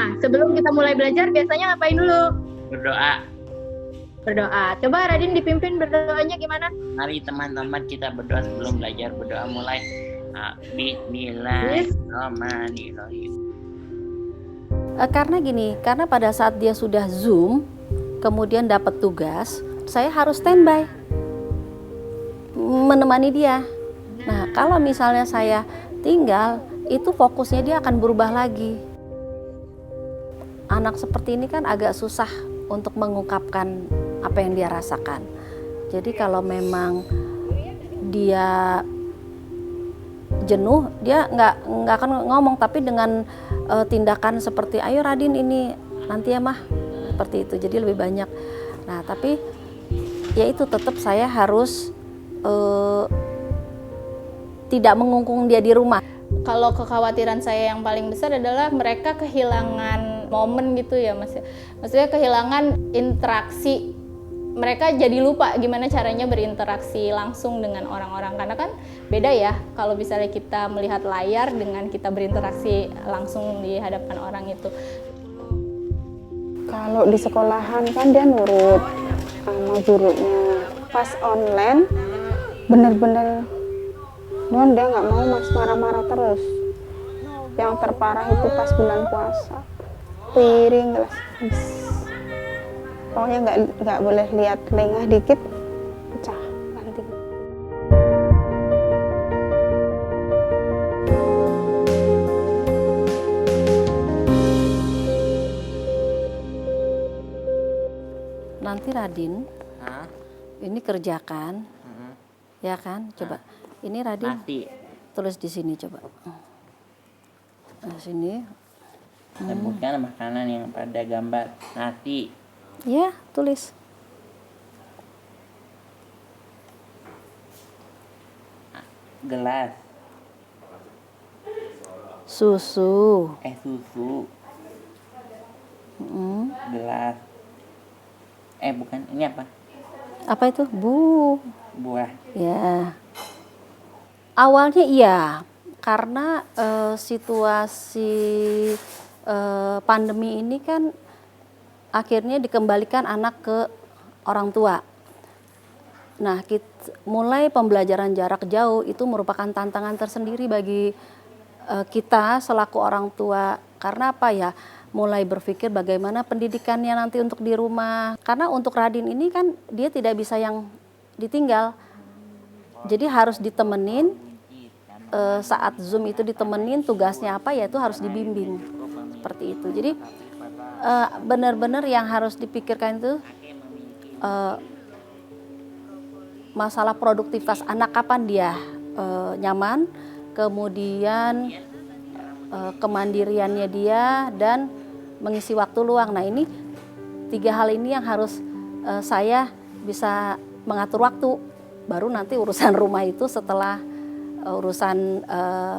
Nah, sebelum kita mulai belajar, biasanya ngapain dulu? Berdoa. Berdoa. Coba Radin dipimpin berdoanya gimana? Mari teman-teman kita berdoa sebelum belajar. Berdoa mulai. Bismillahirrahmanirrahim. Karena gini, karena pada saat dia sudah Zoom, kemudian dapat tugas, saya harus standby menemani dia. Nah, kalau misalnya saya tinggal, itu fokusnya dia akan berubah lagi. Anak seperti ini kan agak susah untuk mengungkapkan apa yang dia rasakan. Jadi kalau memang dia jenuh, dia nggak akan ngomong, tapi dengan tindakan seperti ayo Radin ini nanti ya mah, seperti itu. Jadi lebih banyak. Nah, tapi ya itu tetap saya harus tidak mengungkung dia di rumah. Kalau kekhawatiran saya yang paling besar adalah mereka kehilangan momen gitu ya Mas. Maksudnya kehilangan interaksi. Mereka jadi lupa gimana caranya berinteraksi langsung dengan orang-orang. Karena kan beda ya kalau misalnya kita melihat layar dengan kita berinteraksi langsung di hadapan orang itu. Kalau di sekolahan kan dia nurut sama gurunya. Pas online bener-bener dia nggak mau Mas, marah-marah terus. Yang terparah itu pas bulan puasa, piring gelas habis. Pokoknya nggak boleh lihat lengah dikit pecah ganti. Nanti Radin, ini kerjakan, ya kan? Coba. Ini Radin, Nasi. tulis di sini coba. Nah, sini. Sebutkan makanan yang pada gambar nasi. Ya, tulis. Gelas. Susu. Susu. Gelas. Bukan, ini apa? Apa itu? Buah. Ya. Awalnya iya, karena situasi pandemi ini kan akhirnya dikembalikan anak ke orang tua. Nah, mulai pembelajaran jarak jauh itu merupakan tantangan tersendiri bagi kita selaku orang tua. Karena apa ya? Mulai berpikir bagaimana pendidikannya nanti untuk di rumah. Karena untuk Radin ini kan dia tidak bisa yang ditinggal. Jadi harus ditemenin. Saat Zoom itu ditemenin, tugasnya apa ya itu harus dibimbing seperti itu. Jadi benar-benar yang harus dipikirkan itu masalah produktivitas anak, kapan dia nyaman, kemudian kemandiriannya dia, dan mengisi waktu luang. Nah, ini 3 hal ini yang harus saya bisa mengatur waktu. Baru nanti urusan rumah itu setelah urusan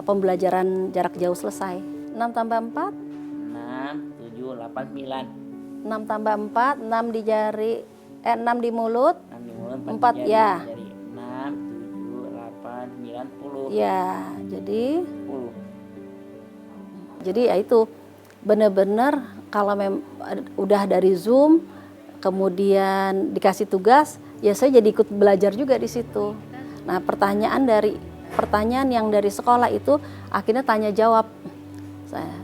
pembelajaran jarak jauh selesai. 6 tambah 4? 6, 7, 8, 9. 6 tambah 4, 6 di jari, 6 di mulut, 6 di mulut, 4 ya. Jadi 6, 7, 8, 9, 10. Ya, jadi 10. Jadi ya itu benar-benar kalau udah dari Zoom, kemudian dikasih tugas, ya saya jadi ikut belajar juga di situ. Nah, pertanyaan yang dari sekolah itu akhirnya tanya jawab.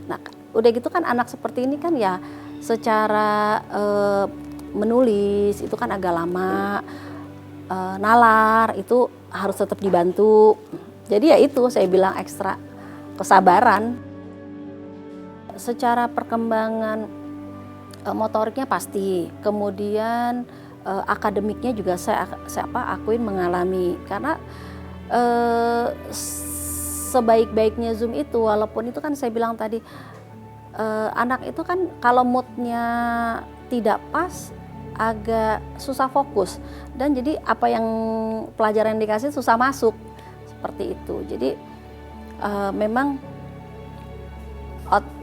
Nah, udah gitu kan anak seperti ini kan ya secara menulis itu kan agak lama, nalar itu harus tetap dibantu. Jadi ya itu saya bilang ekstra kesabaran. Secara perkembangan motoriknya pasti, kemudian akademiknya juga saya akuin mengalami, karena sebaik-baiknya Zoom itu, walaupun itu kan saya bilang tadi anak itu kan kalau moodnya tidak pas agak susah fokus, dan jadi apa yang pelajaran yang dikasih susah masuk seperti itu. Jadi memang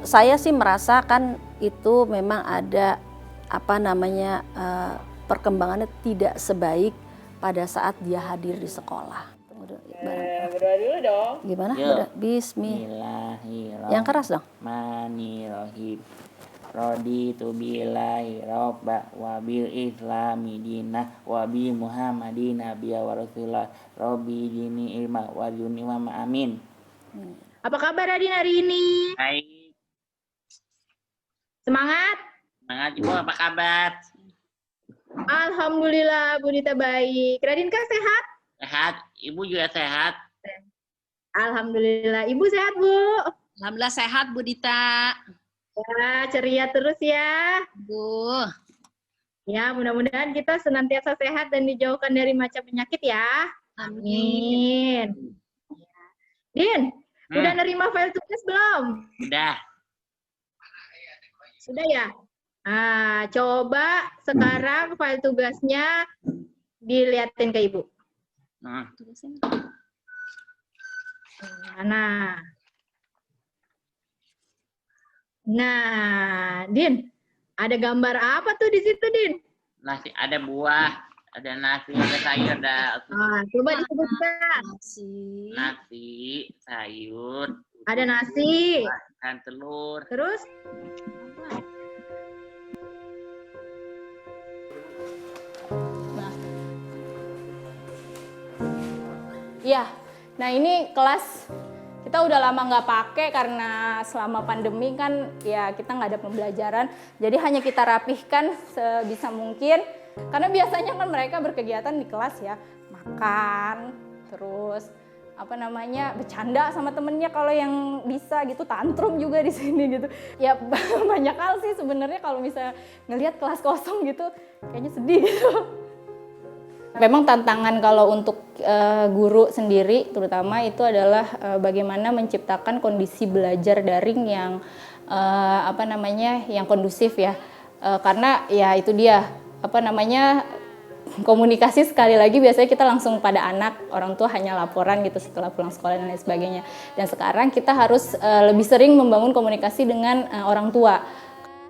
saya sih merasakan itu memang ada perkembangannya tidak sebaik pada saat dia hadir di sekolah. Berdoa dulu dong. Gimana? Yuk. Bismillah. Yang keras dong. Bismillahirrahmanirrahim. Raditu billahi robba wa bil islami dinah wa bi muhammadin nabiyya wa rasulah robbi dini ilma wa juni wa amin. Apa kabar Radin hari ini? Baik. Semangat? Semangat Ibu, apa kabar? Alhamdulillah Bu Dita baik. Radin kah sehat? Sehat, Ibu juga sehat. Alhamdulillah. Ibu sehat Bu? Alhamdulillah sehat Bu Dita. Ya, ceria terus ya. Bu. Ya, mudah-mudahan kita senantiasa sehat dan dijauhkan dari macam penyakit ya. Amin. Amin. Din, udah nerima file tugas belum? Udah. Sudah ya? Nah, coba sekarang file tugasnya diliatin ke Ibu. Nah, Din, ada gambar apa tuh di situ, Din? Nasi, ada buah, ada nasi, ada sayur, ada Coba disebutkan. nasi, sayur, Ada nasi, dan telur. terus Iya, nah ini kelas kita udah lama nggak pakai karena selama pandemi kan ya kita nggak ada pembelajaran. Jadi hanya kita rapihkan sebisa mungkin. Karena biasanya kan mereka berkegiatan di kelas ya, makan, terus bercanda sama temennya kalau yang bisa gitu, tantrum juga di sini gitu. Ya banyak hal sih sebenarnya kalau misalnya ngelihat kelas kosong gitu, kayaknya sedih gitu. Memang tantangan kalau untuk guru sendiri terutama itu adalah bagaimana menciptakan kondisi belajar daring yang yang kondusif ya. Karena ya itu dia komunikasi sekali lagi biasanya kita langsung pada anak, orang tua hanya laporan gitu setelah pulang sekolah dan lain sebagainya. Dan sekarang kita harus lebih sering membangun komunikasi dengan orang tua.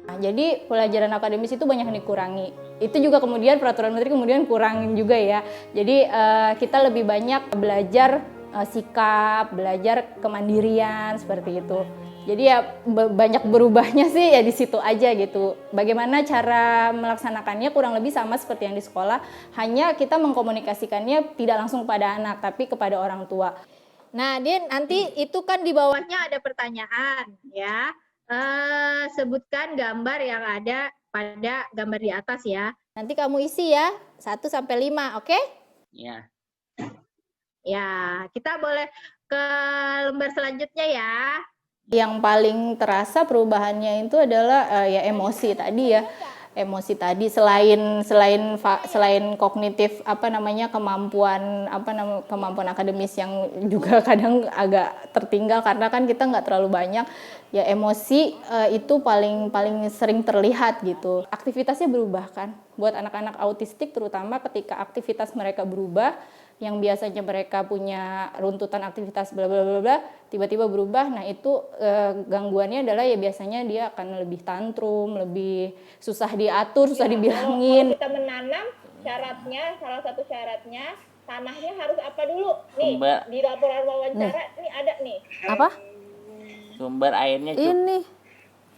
Nah, jadi pelajaran akademis itu banyak yang dikurangi. Itu juga kemudian peraturan menteri kemudian kurangin juga ya. Jadi kita lebih banyak belajar sikap, belajar kemandirian seperti itu. Jadi ya banyak berubahnya sih ya di situ aja gitu. Bagaimana cara melaksanakannya kurang lebih sama seperti yang di sekolah. Hanya kita mengkomunikasikannya tidak langsung kepada anak tapi kepada orang tua. Nah, Din, nanti itu kan di bawahnya ada pertanyaan ya. Sebutkan gambar yang ada pada gambar di atas ya. Nanti kamu isi ya 1 sampai 5, oke? Ya. Ya, kita boleh ke lembar selanjutnya ya. Yang paling terasa perubahannya itu adalah ya emosi tadi ya. Emosi tadi selain kognitif kemampuan akademis yang juga kadang agak tertinggal karena kan kita nggak terlalu banyak ya, emosi itu paling sering terlihat gitu. Aktivitasnya berubah kan buat anak-anak autistik, terutama ketika aktivitas mereka berubah, yang biasanya mereka punya runtutan aktivitas bla bla bla bla tiba-tiba berubah. Nah itu gangguannya adalah ya biasanya dia akan lebih tantrum, lebih susah diatur, susah dibilangin. Kalau kita menanam, salah satu syaratnya tanahnya harus apa dulu? Nih, Sumber. di laporan wawancara nih ada nih. Apa? Sumber airnya Ini.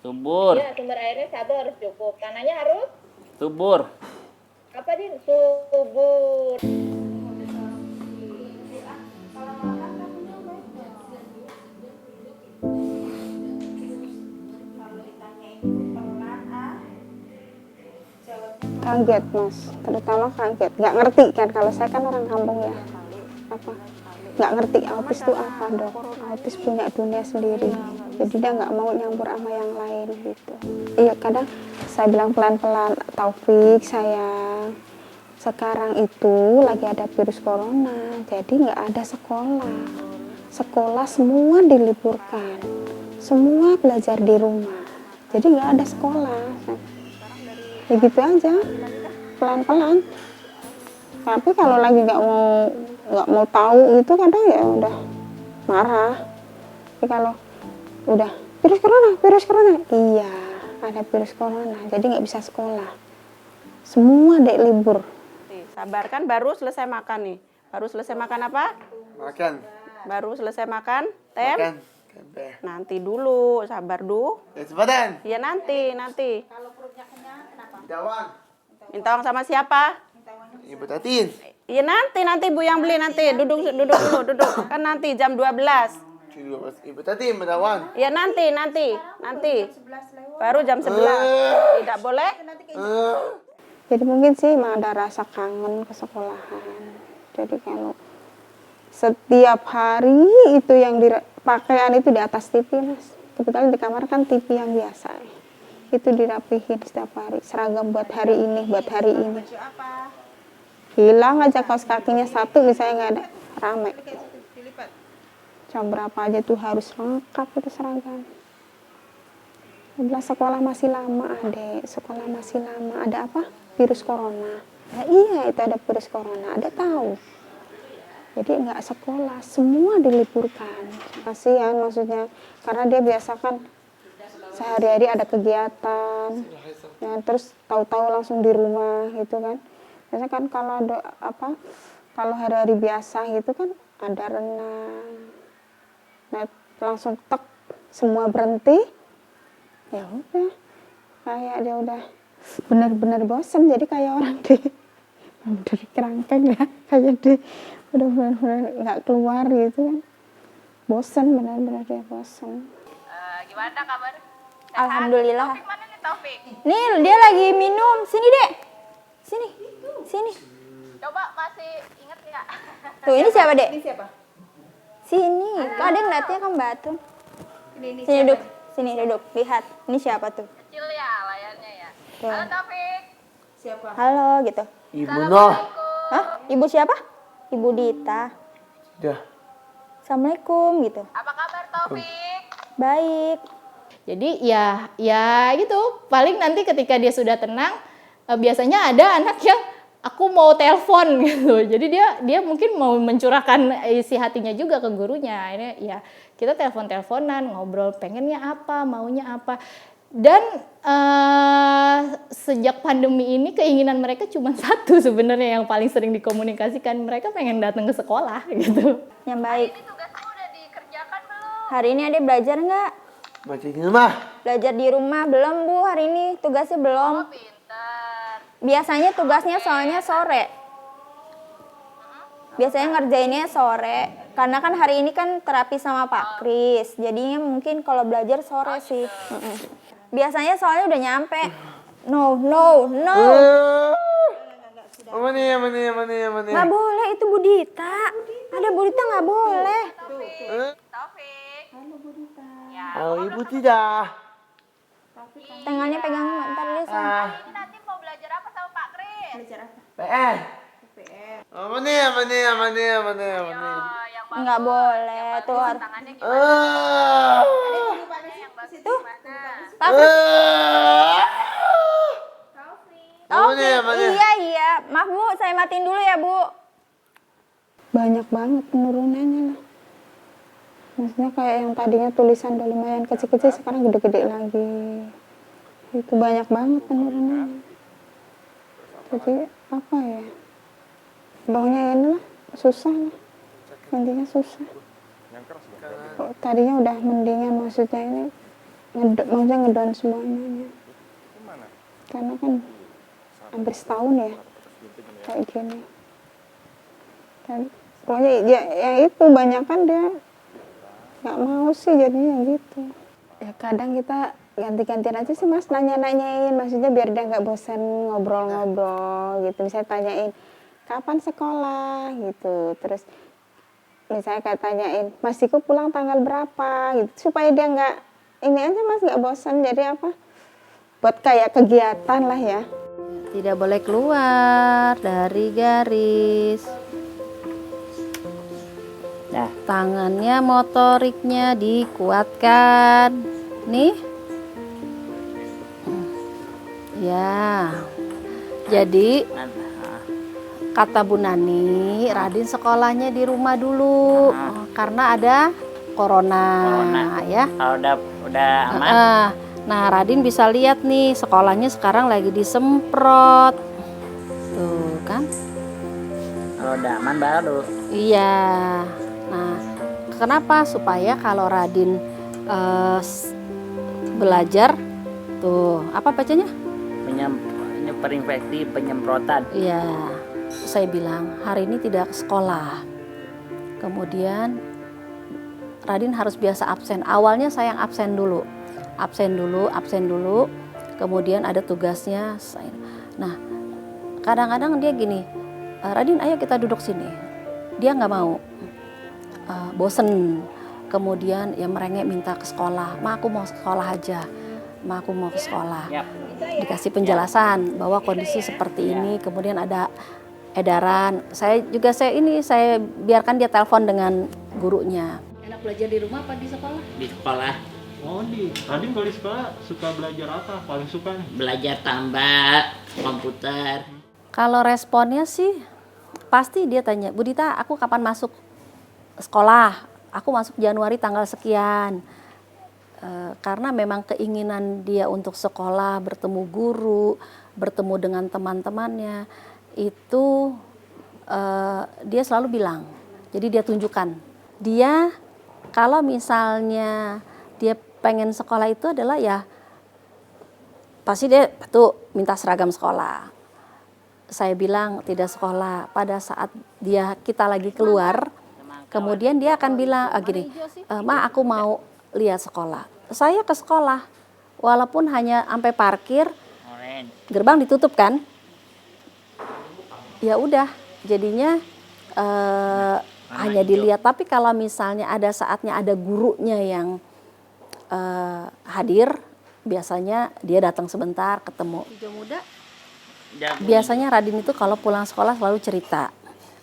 subur. Iya, sumber airnya satu harus cukup. Tanahnya harus Subur. apa Din? Subur. Kaget mas, terutama kaget, nggak ngerti kan, kalau saya kan orang kampung ya, nggak ngerti autis itu apa dok, autis punya dunia sendiri, jadi dia nggak mau nyampur sama yang lain gitu. Iya kadang saya bilang pelan-pelan, Taufik sayang, sekarang itu lagi ada virus corona, jadi nggak ada sekolah semua diliburkan, semua belajar di rumah, jadi nggak ada sekolah. Ya gitu aja, pelan-pelan. Tapi kalau lagi nggak mau tahu itu kadang ya udah marah. Tapi kalau udah virus corona, iya ada virus corona, jadi nggak bisa sekolah. Semua dek libur. Sabar kan baru selesai makan nih. Baru selesai makan apa? Makan. Baru selesai makan, tem. Makan. Tempe. Nanti dulu, sabar dulu. Cepetan. Ya nanti. Dawan. Minta uang sama siapa? Ibu Tatin. Ya nanti Bu yang beli nanti. Duduk dulu. Kan nanti jam 12. Ibu Tatin mendawan. Ya nanti. Baru jam 11. Tidak boleh. Jadi mungkin sih emang ada rasa kangen ke sekolahan. Jadi kalau setiap hari itu yang pakaian itu di atas TV, Mas. Kebetulan di kamar kan TV yang biasa. Itu dirapihin setiap hari. Seragam buat hari ini. Hilang aja kaos kakinya satu misalnya nggak ada, rame. Jam berapa aja tuh harus lengkap itu seragam. Bilang sekolah masih lama, Adek. Sekolah masih lama. Ada apa? Virus corona. Nah, iya, itu ada virus corona. Ada tahu. Jadi nggak sekolah, semua diliburkan. Kasihan maksudnya, karena dia biasa kan sehari-hari ada kegiatan, ya, terus tahu-tahu langsung di rumah gitu kan. Biasanya kan kalau ada kalau hari-hari biasa gitu kan ada renang. Nah, langsung tek semua berhenti. Ya udah, kayak dia udah benar-benar bosan, jadi kayak orang dari kerangkeng ya, kayak dia udah benar-benar nggak keluar gitu kan. Bosan, benar-benar dia bosan. Gimana kabar? Alhamdulillah. Taufik mana nih Taufik? Nih dia lagi minum. Sini Dek. Sini. Coba masih inget nggak? Tuh ini siapa Dek? Ini siapa? Sini. Kok ada yang ngeliatnya kan batu. Sini duduk. Sini duduk. Lihat. Ini siapa tuh? Kecil ya layarnya ya. Tuh. Halo Taufik. Siapa? Halo gitu. Ibu Noh. Hah? Ibu siapa? Ibu Dita. Dah. Assalamualaikum gitu. Apa kabar Taufik? Baik. Jadi ya gitu. Paling nanti ketika dia sudah tenang, biasanya ada anak yang aku mau telepon gitu. Jadi dia mungkin mau mencurahkan isi hatinya juga ke gurunya. Ini ya kita telepon-teleponan, ngobrol pengennya apa, maunya apa. Dan sejak pandemi ini keinginan mereka cuma satu sebenarnya yang paling sering dikomunikasikan. Mereka pengen datang ke sekolah gitu. Yang baik. Ini tugasmu udah dikerjakan belum? Hari ini Adek belajar nggak? Baca di rumah. Belajar di rumah belum Bu? Hari ini tugasnya belum. Oh pinter. Biasanya tugasnya soalnya sore. Biasanya ngerjainnya sore. Karena kan hari ini kan terapi sama Pak Kris. Jadinya mungkin kalau belajar sore sih. Biasanya soalnya udah nyampe. No. Mana ya? Nggak boleh, itu Bu Dita. Ada Bu Dita nggak boleh. Taufik. Oh, Ibu tidak. Tangannya pegang ntar dulu. Ini nanti mau belajar apa sama Pak Kris? PR. Oh, mana ya? Oh, yang bagus. Nggak boleh. Tuh harus. Tangannya gimana? Yang bagus Tuh. gimana? Iya. Maaf Bu, saya matiin dulu ya Bu. Banyak banget penurunannya lah. Maksudnya kayak yang tadinya tulisan udah lumayan kecil-kecil, sekarang gede-gede lagi. Itu banyak banget penurunannya. Jadi apa ya? Pokoknya ini lah, susah lah. Intinya susah. Tadinya udah mendingan, maksudnya ini ngedon semuanya. Karena kan hampir setahun ya kayak gini. Dan pokoknya ya itu banyak kan dia nggak mau sih jadinya gitu. Ya kadang kita ganti-gantian aja sih Mas, nanya-nanyain, maksudnya biar dia nggak bosan ngobrol-ngobrol gitu. Misalnya tanyain kapan sekolah gitu, terus misalnya kayak tanyain Mas Diko pulang tanggal berapa gitu, supaya dia nggak ini aja Mas, nggak bosan. Jadi apa, buat kayak kegiatan lah ya. Tidak boleh keluar dari garis. Nah, Tangannya, motoriknya dikuatkan. Nih. Ya. Jadi kata Bu Nani, Radin sekolahnya di rumah dulu karena ada corona. Ya. kalau udah aman. Nah, Radin bisa lihat nih sekolahnya sekarang lagi disemprot. Tuh kan? Kalau udah aman baru. Iya. Nah, Kenapa? Supaya kalau Radin belajar tuh apa bacanya? Perinfeksi penyemprotan. Iya, saya bilang hari ini tidak ke sekolah. Kemudian Radin harus biasa absen. Awalnya saya yang absen dulu. Kemudian ada tugasnya. Nah, kadang-kadang dia gini, Radin ayo kita duduk sini. Dia nggak mau, bosen. Kemudian ya merengek minta ke sekolah. Ma aku mau sekolah aja. Ma aku mau ke sekolah. Dikasih penjelasan bahwa kondisi seperti ini. Kemudian ada edaran. Saya biarkan dia telepon dengan gurunya. Enak belajar di rumah apa di sekolah? Di sekolah Oh, Radin kalau di sekolah suka belajar apa? Paling suka nih? belajar tambah komputer. Kalau responnya sih pasti dia tanya, Bu Dita, aku kapan masuk sekolah? Aku masuk Januari tanggal sekian. Karena memang keinginan dia untuk sekolah, bertemu guru, bertemu dengan teman-temannya, itu dia selalu bilang. Jadi dia tunjukkan. Dia kalau misalnya dia pengen sekolah itu adalah ya pasti dia tuh minta seragam sekolah. Saya bilang tidak sekolah. Pada saat kita lagi keluar, kemudian dia akan bilang gini, Ma aku mau lihat sekolah. Saya ke sekolah, walaupun hanya sampai parkir, gerbang ditutup kan, ya udah, jadinya hanya dilihat. Tapi kalau misalnya ada saatnya ada gurunya yang hadir, biasanya dia datang sebentar ketemu. Hijau muda. Biasanya Radin itu kalau pulang sekolah selalu cerita,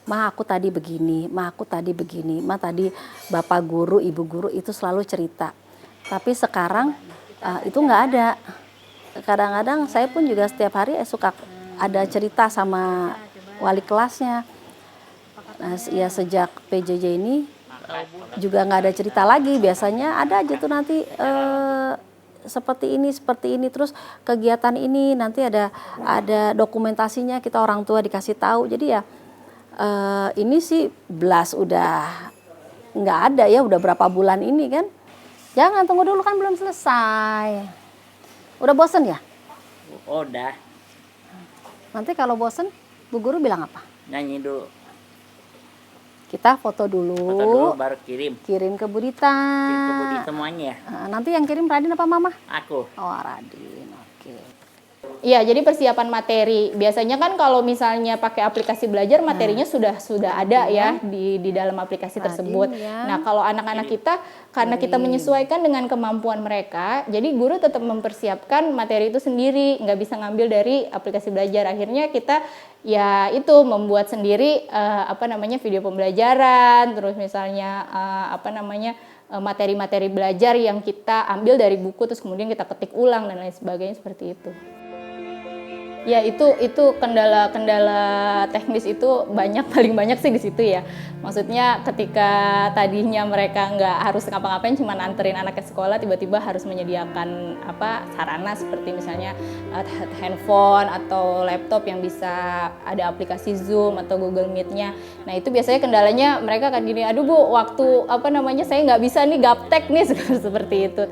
Ma aku tadi begini, Ma aku tadi begini, Ma tadi bapak guru, ibu guru itu selalu cerita. Tapi sekarang itu nggak ada. Kadang-kadang saya pun juga setiap hari suka ada cerita sama wali kelasnya. Nah, ya sejak PJJ ini juga nggak ada cerita lagi. Biasanya ada aja tuh nanti seperti ini, terus kegiatan ini nanti ada dokumentasinya, kita orang tua dikasih tahu. Jadi ya ini sih belas udah nggak ada ya, udah berapa bulan ini kan. Jangan tunggu dulu kan belum selesai. Udah bosen ya? Udah. Nanti kalau bosen, Bu Guru bilang apa? Nyanyi dulu. Kita foto dulu. Foto dulu baru kirim. Kirim ke Bu Dita. Kirim ke Bu Dita semuanya ya. Nanti yang kirim Radin apa Mama? Aku. Oh Radin, oke. Iya, jadi persiapan materi. Biasanya kan kalau misalnya pakai aplikasi belajar, materinya sudah ada ya di dalam aplikasi tersebut. Ya. Nah, kalau anak-anak kita, karena kita menyesuaikan dengan kemampuan mereka, jadi guru tetap mempersiapkan materi itu sendiri, nggak bisa ngambil dari aplikasi belajar. Akhirnya kita ya itu membuat sendiri video pembelajaran, terus misalnya materi-materi belajar yang kita ambil dari buku, terus kemudian kita ketik ulang dan lain sebagainya seperti itu. Ya itu kendala teknis itu paling banyak sih di situ ya. Maksudnya ketika tadinya mereka nggak harus ngapa-ngapain, cuma anterin anak ke sekolah, tiba-tiba harus menyediakan sarana seperti misalnya handphone atau laptop yang bisa ada aplikasi Zoom atau Google Meet-nya. Nah itu biasanya kendalanya mereka kan gini, aduh Bu, waktu saya nggak bisa nih gaptek nih seperti itu.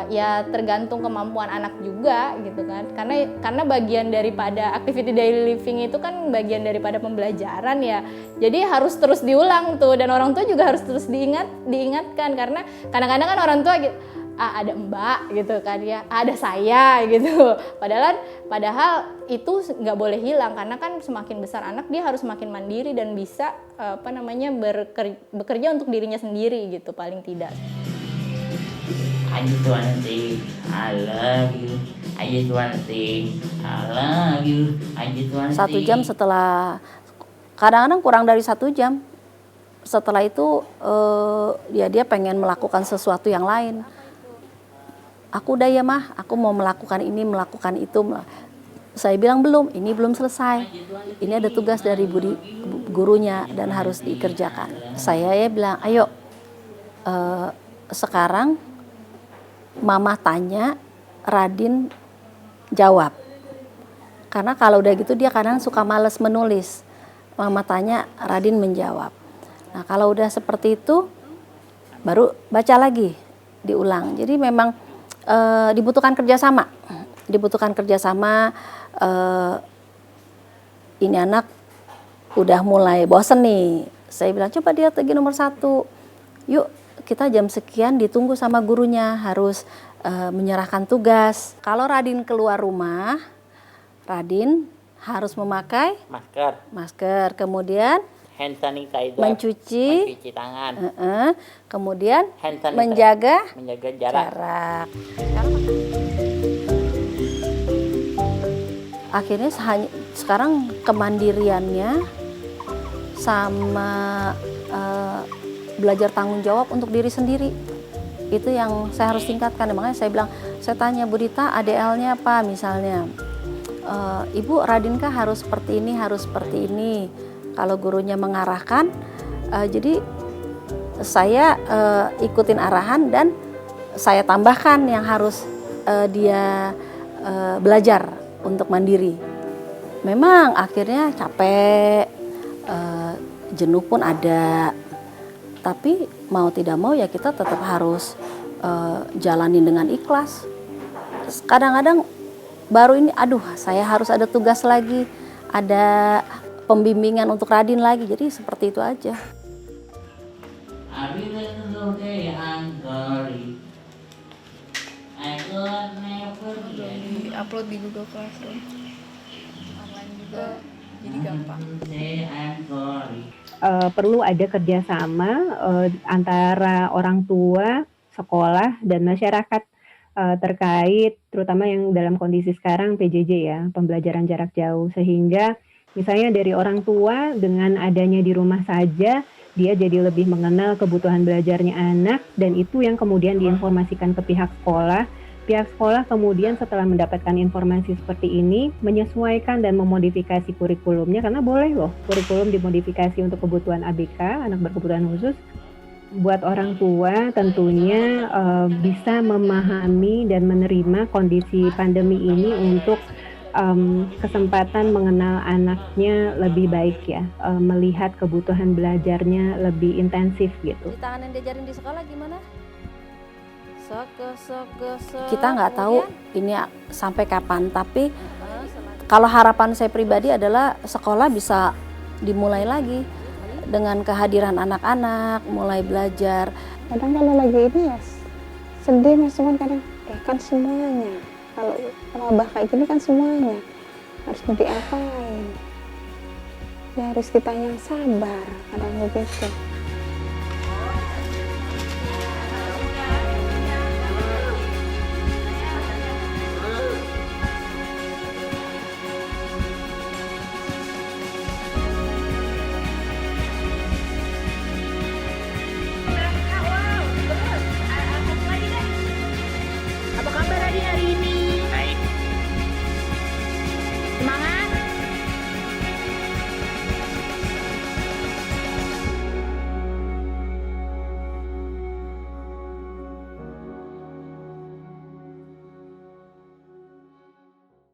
Ya tergantung kemampuan anak juga gitu kan, karena bagian daripada activity daily living itu kan bagian daripada pembelajaran ya. Jadi harus terus diulang tuh, dan orang tua juga harus terus diingatkan, karena kadang-kadang kan orang tua gitu, ada Mbak gitu kan ya, ada saya gitu. Padahal itu nggak boleh hilang, karena kan semakin besar anak dia harus semakin mandiri dan bisa bekerja untuk dirinya sendiri gitu paling tidak. I just wanna say I love you. I just wanna say I love you. I just wanna say 1 jam setelah, kadang-kadang kurang dari 1 jam. Setelah itu dia pengen melakukan sesuatu yang lain. Aku udah ya Mah, aku mau melakukan ini, melakukan itu. Saya bilang belum, ini belum selesai. Ini ada tugas dari gurunya dan harus dikerjakan. Saya bilang, ayo sekarang Mama tanya, Radin jawab. Karena kalau udah gitu dia kadang suka males menulis. Mama tanya, Radin menjawab. Nah kalau udah seperti itu, baru baca lagi, diulang. Jadi memang dibutuhkan kerjasama. Ini anak udah mulai bosen nih. Saya bilang coba dia lagi nomor 1. Yuk kita jam sekian ditunggu sama gurunya, harus menyerahkan tugas. Kalau Radin keluar rumah, Radin harus memakai masker, kemudian hand sanitizer, mencuci tangan, kemudian hand sanitizer, menjaga jarak. Akhirnya sekarang kemandiriannya sama belajar tanggung jawab untuk diri sendiri. Itu yang saya harus tingkatkan. Makanya saya bilang, saya tanya Bu Dita, ADL-nya apa misalnya? Ibu, Radinka harus seperti ini, harus seperti ini. Kalau gurunya mengarahkan, jadi saya ikutin arahan dan saya tambahkan yang harus dia belajar untuk mandiri. Memang akhirnya capek, jenuh pun ada, tapi mau tidak mau ya kita tetap harus jalanin dengan ikhlas. Kadang-kadang baru ini, aduh saya harus ada tugas lagi, ada pembimbingan untuk Radin lagi, jadi seperti itu aja. Upload di Google Classroom. Online juga jadi gampang. Perlu ada kerjasama antara orang tua, sekolah, dan masyarakat terkait terutama yang dalam kondisi sekarang PJJ ya, pembelajaran jarak jauh, sehingga misalnya dari orang tua dengan adanya di rumah saja dia jadi lebih mengenal kebutuhan belajarnya anak, dan itu yang kemudian diinformasikan ke pihak sekolah. Pihak sekolah kemudian setelah mendapatkan informasi seperti ini menyesuaikan dan memodifikasi kurikulumnya, karena boleh loh kurikulum dimodifikasi untuk kebutuhan ABK, anak berkebutuhan khusus. Buat orang tua tentunya bisa memahami dan menerima kondisi pandemi ini untuk kesempatan mengenal anaknya lebih baik ya, melihat kebutuhan belajarnya lebih intensif gitu. Di tangan yang diajarin di sekolah gimana? Kita nggak tahu ini sampai kapan, tapi kalau harapan saya pribadi adalah sekolah bisa dimulai lagi dengan kehadiran anak-anak, mulai belajar. Kadang kalau lagi ini ya sedih mas, cuman kadang kan semuanya. Kalau wabah kayak gini kan semuanya harus diapain. Ya harus kita yang sabar, kadang begitu.